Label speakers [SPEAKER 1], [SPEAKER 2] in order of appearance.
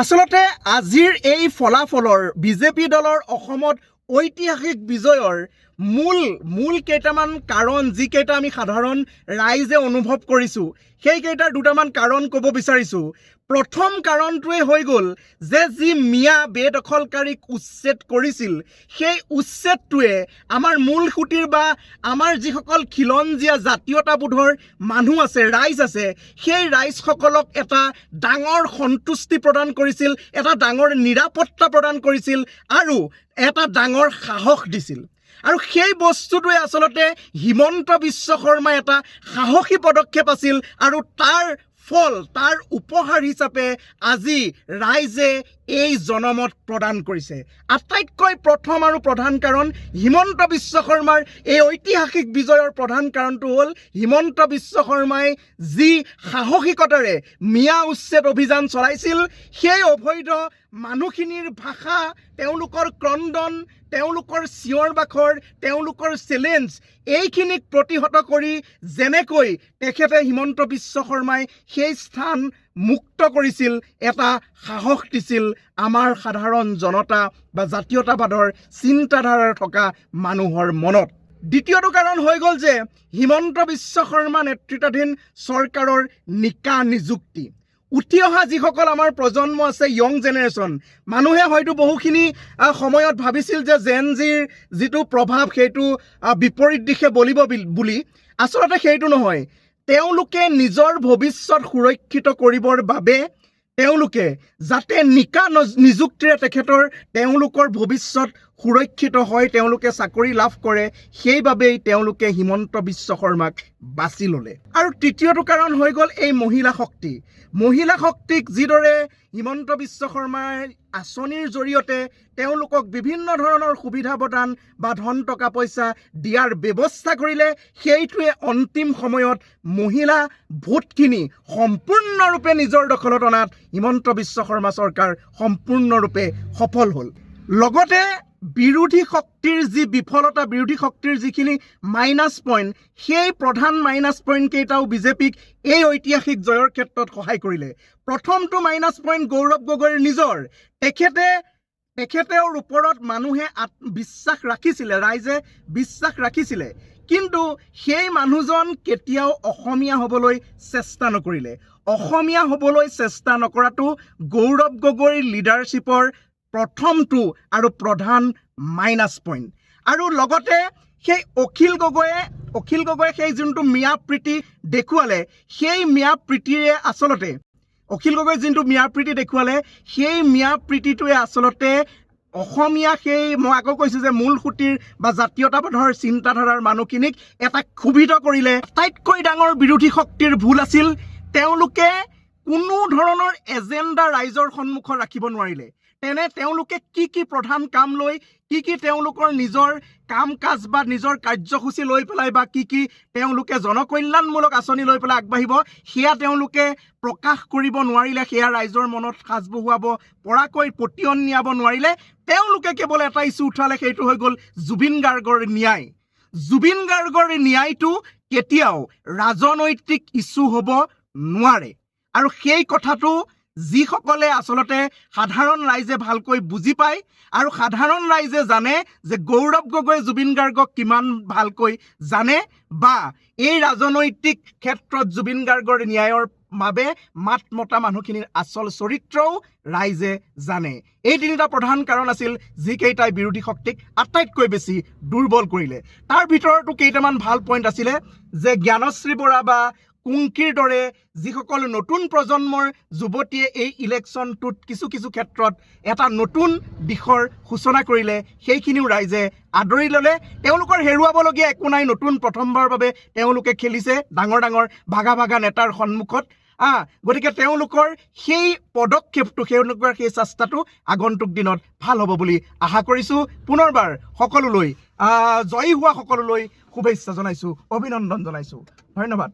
[SPEAKER 1] আসলতে আজিৰ এই ফলাফলৰ বিজেপি দলৰ অসমত ঐতিহাসিক বিজয়ৰ মূল কেইটামান কাৰণ যিকেইটা আমি সাধাৰণ ৰাইজে অনুভৱ কৰিছোঁ সেইকেইটাৰ দুটামান কাৰণ ক'ব বিচাৰিছোঁ। প্ৰথম কাৰণটোৱে হৈ গ'ল যে যি মিয়া বেদখলকাৰীক উচ্ছেদ কৰিছিল সেই উচ্ছেদটোৱে আমাৰ মূল খুঁটিৰ বা আমাৰ যিসকল খিলঞ্জীয়া জাতীয়তাবোধৰ মানুহ আছে, ৰাইজ আছে, সেই ৰাইজসকলক এটা ডাঙৰ সন্তুষ্টি প্ৰদান কৰিছিল, এটা ডাঙৰ নিৰাপত্তা প্ৰদান কৰিছিল আৰু এটা ডাঙৰ সাহস দিছিল। আৰু সেই বস্তুটোৱে আচলতে হিমন্ত বিশ্ব শৰ্মাই এটা সাহসী পদক্ষেপ আছিল আৰু তাৰ ফল, তাৰ উপহাৰ হিচাপে আজি ৰাইজে এই জনমত প্ৰদান কৰিছে। আটাইতকৈ প্ৰথম আৰু প্ৰধান কাৰণ হিমন্ত বিশ্ব শৰ্মাৰ এই ঐতিহাসিক বিজয়ৰ প্ৰধান কাৰণটো হ'ল হিমন্ত বিশ্ব শৰ্মাই যি সাহসিকতাৰে মিয়া উচ্ছেদ অভিযান চলাইছিল, সেই অবৈধ মানুহখিনিৰ ভাষা, তেওঁলোকৰ ক্ৰন্দন, তেওঁলোকৰ চিঞৰ বাখৰ, তেওঁলোকৰ চেলেঞ্জ, এইখিনিক প্ৰতিহত কৰি যেনেকৈ তেখেতে হিমন্ত বিশ্ব শৰ্মাই সেই স্থান মুক্ত কৰিছিল, এটা সাহস দিছিল আমাৰ সাধাৰণ জনতা বা জাতীয়তাবাদৰ চিন্তাধাৰাৰ থকা মানুহৰ মনত। দ্বিতীয়টো কাৰণ হৈ গ'ল যে হিমন্ত বিশ্ব শৰ্মা নেতৃত্বাধীন চৰকাৰৰ নিকা নিযুক্তি। উঠি অহা যিসকল আমাৰ প্ৰজন্ম আছে, য়ং জেনেৰেশ্যন, মানুহে হয়তো বহুখিনি সময়ত ভাবিছিল যে জেন জিৰ যিটো প্ৰভাৱ সেইটো বিপৰীত দিশে বলিব বুলি। আচলতে সেইটো নহয়। তেওঁলোকে নিজৰ ভৱিষ্যত সুৰক্ষিত কৰিবৰ বাবে তেওঁলোকে যাতে নিকা নিযুক্তিৰে তেওঁলোকৰ ভৱিষ্যত সুৰক্ষিত হয়, তেওঁলোকে চাকৰি লাভ কৰে, সেইবাবেই তেওঁলোকে হিমন্ত বিশ্ব শৰ্মাক বাছি ল'লে। আৰু তৃতীয়টো কাৰণ হৈ গ'ল এই মহিলা শক্তি। মহিলা শক্তিক যিদৰে হিমন্ত বিশ্ব শৰ্মাৰ আঁচনিৰ জৰিয়তে তেওঁলোকক বিভিন্ন ধৰণৰ সুবিধা প্ৰদান বা ধন টকা পইচা দিয়াৰ ব্যৱস্থা কৰিলে, সেইটোৱে অন্তিম সময়ত মহিলা ভোটখিনি সম্পূৰ্ণৰূপে নিজৰ দখলত অনাত হিমন্ত বিশ্ব শৰ্মা চৰকাৰ সম্পূৰ্ণৰূপে সফল হ'ল। লগতে বিৰোধী শক্তিৰ যি বিফলতা, বিৰোধী শক্তিৰ যিখিনি মাইনাছ পইণ্ট, সেই প্ৰধান মাইনাছ পইণ্ট কেইটাও বিজেপিক এই ঐতিহাসিক জয়ৰ ক্ষেত্ৰত সহায় কৰিলে। প্ৰথমটো মাইনাছ পইণ্ট গৌৰৱ গগৈৰ নিজৰ। তেখেতৰ ওপৰত মানুহে বিশ্বাস ৰাখিছিলে, ৰাইজে বিশ্বাস ৰাখিছিলে, কিন্তু সেই মানুহজন কেতিয়াও অসমীয়া হ'বলৈ চেষ্টা নকৰিলে। অসমীয়া হ'বলৈ চেষ্টা নকৰাটো গৌৰৱ গগৈৰ লিডাৰশ্বিপৰ প্ৰথমটো আৰু প্ৰধান মাইনাছ পইণ্ট। আৰু লগতে সেই অখিল গগৈয়ে সেই যোনটো মিয়া প্ৰীতি দেখুৱালে, সেই মিয়া প্ৰীতিৰে আচলতে অখিল গগৈ যোনটো মিয়া প্ৰীতি দেখুৱালে, সেই মিয়া প্ৰীতিটোৱে আচলতে অসমীয়া সেই মই আকৌ কৈছোঁ যে মূল সুঁতিৰ বা জাতীয়তাবাদৰ চিন্তাধাৰাৰ মানুহখিনিক এটা ক্ষোভিত কৰিলে। আটাইতকৈ ডাঙৰ বিৰোধী শক্তিৰ ভুল আছিল তেওঁলোকে কোনো ধৰণৰ এজেণ্ডা ৰাইজৰ সন্মুখত ৰাখিব নোৱাৰিলে। তেওঁলোকে কি প্ৰধান কাম লৈ, কি তেওঁলোকৰ নিজৰ কাম কাজ বা নিজৰ কাৰ্যসূচী লৈ পেলাই বা কি তেওঁলোকে জনকল্যাণমূলক আঁচনি লৈ পেলাই আগবাঢ়িব, সেয়া তেওঁলোকে প্ৰকাশ কৰিব নোৱাৰিলে, সেয়া ৰাইজৰ মনত সাজ বহুৱাব পৰাকৈ পতিয়ন নিয়াব নোৱাৰিলে। তেওঁলোকে কেৱল এটা ইছ্যু উঠালে, সেইটো হৈ গ'ল জুবিন গাৰ্গৰ ন্যায়। জুবিন গাৰ্গৰ ন্যায়টো কেতিয়াও ৰাজনৈতিক ইছ্যু হ'ব নোৱাৰে। আৰু সেই কথাটো যিসকলে আচলতে সাধাৰণ ৰাইজে ভালকৈ বুজি পায় আৰু সাধাৰণ ৰাইজে জানে যে গৌৰৱ গগৈ জুবিন গাৰ্গক কিমান ভালকৈ জানে বা এই ৰাজনৈতিক ক্ষেত্ৰত জুবিন গাৰ্গৰ ন্যায়ৰ বাবে মাত মতা মানুহখিনিৰ আচল চৰিত্ৰও ৰাইজে জানে। এই তিনিটা প্ৰধান কাৰণ আছিল যিকেইটাই বিৰোধী শক্তিক আটাইতকৈ বেছি দুৰ্বল কৰিলে। তাৰ ভিতৰতো কেইটামান ভাল পইণ্ট আছিলে যে জ্ঞানশ্ৰী বৰা বা কুংকিৰ দৰে যিসকল নতুন প্ৰজন্মৰ যুৱতীয়ে এই ইলেকশ্যনটোত কিছু ক্ষেত্ৰত এটা নতুন দিশৰ সূচনা কৰিলে, সেইখিনিও ৰাইজে আদৰি ল'লে। তেওঁলোকৰ হেৰুৱাবলগীয়া একো নাই, নতুন প্ৰথমবাৰৰ বাবে তেওঁলোকে খেলিছে ডাঙৰ ভাগা নেতাৰ সন্মুখত। গতিকে তেওঁলোকৰ সেই পদক্ষেপটো, তেওঁলোকৰ সেই চেষ্টাটো আগন্তুক দিনত ভাল হ'ব বুলি আশা কৰিছোঁ। পুনৰবাৰ সকলোলৈ জয়ী হোৱা সকলোলৈ শুভেচ্ছা জনাইছোঁ, অভিনন্দন জনাইছোঁ। ধন্যবাদ।